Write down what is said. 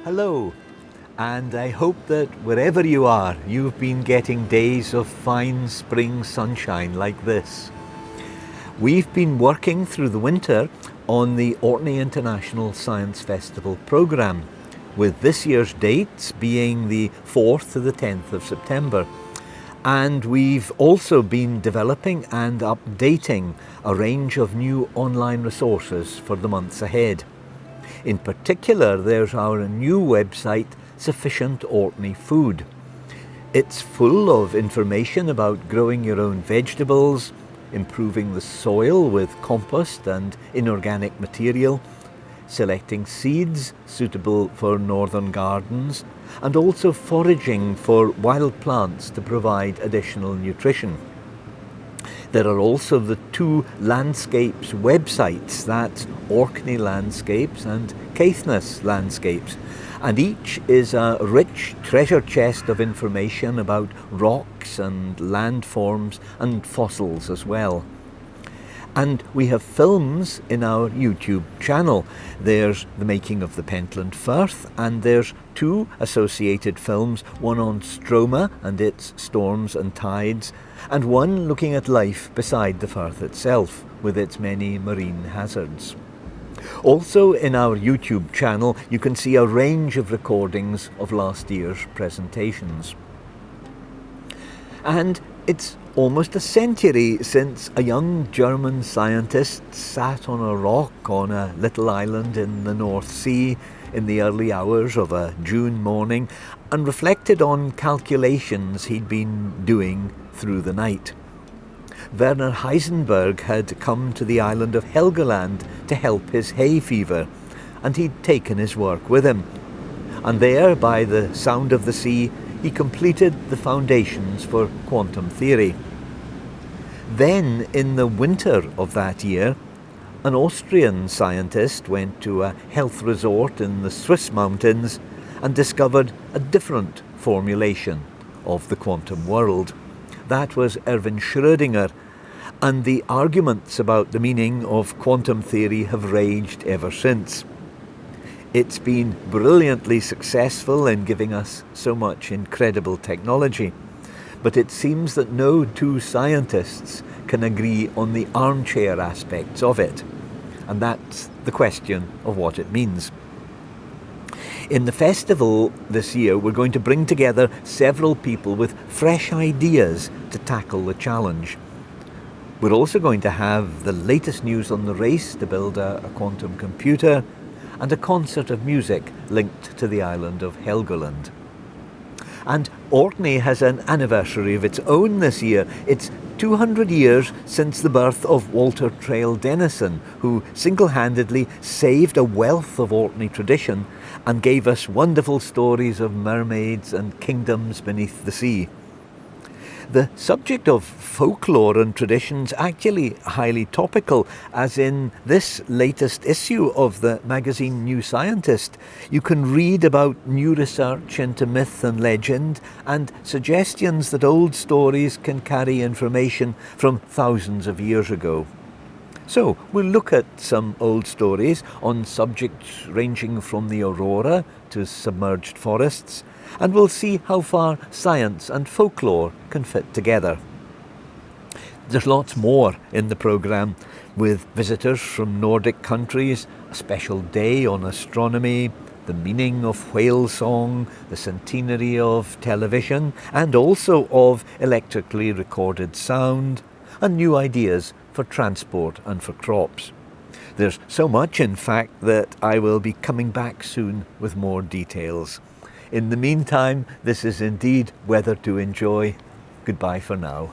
Hello, and I hope that wherever you are, you've been getting days of fine spring sunshine like this. We've been working through the winter on the Orkney International Science Festival programme, with this year's dates being the 4th to the 10th of September. And we've also been developing and updating a range of new online resources for the months ahead. In particular, there's our new website, Sufficient Orkney Food. It's full of information about growing your own vegetables, improving the soil with compost and inorganic material, selecting seeds suitable for northern gardens, and also foraging for wild plants to provide additional nutrition. There are also the two landscapes websites, that's Orkney Landscapes and Caithness Landscapes, and each is a rich treasure chest of information about rocks and landforms and fossils as well. And we have films in our YouTube channel. There's the making of the Pentland Firth, and there's two associated films, one on Stroma and its storms and tides, and one looking at life beside the Firth itself, with its many marine hazards. Also in our YouTube channel, you can see a range of recordings of last year's presentations. And it's almost a century since a young German scientist sat on a rock on a little island in the North Sea in the early hours of a June morning and reflected on calculations he'd been doing through the night. Werner Heisenberg had come to the island of Helgoland to help his hay fever, and he'd taken his work with him. And there, by the sound of the sea, he completed the foundations for quantum theory. Then, in the winter of that year, an Austrian scientist went to a health resort in the Swiss mountains and discovered a different formulation of the quantum world. That was Erwin Schrödinger, and the arguments about the meaning of quantum theory have raged ever since. It's been brilliantly successful in giving us so much incredible technology, but it seems that no two scientists can agree on the armchair aspects of it, and that's the question of what it means. In the festival this year, we're going to bring together several people with fresh ideas to tackle the challenge. We're also going to have the latest news on the race to build a quantum computer, and a concert of music linked to the island of Helgoland. And Orkney has an anniversary of its own this year. It's 200 years since the birth of Walter Traill Denison, who single-handedly saved a wealth of Orkney tradition and gave us wonderful stories of mermaids and kingdoms beneath the sea. The subject of folklore and traditions actually highly topical, as in this latest issue of the magazine New Scientist, you can read about new research into myth and legend and suggestions that old stories can carry information from thousands of years ago. So we'll look at some old stories on subjects ranging from the aurora to submerged forests, and we'll see how far science and folklore can fit together. There's lots more in the programme, with visitors from Nordic countries, a special day on astronomy, the meaning of whale song, the centenary of television, and also of electrically recorded sound, and new ideas for transport and for crops. There's so much, in fact, that I will be coming back soon with more details. In the meantime, this is indeed weather to enjoy. Goodbye for now.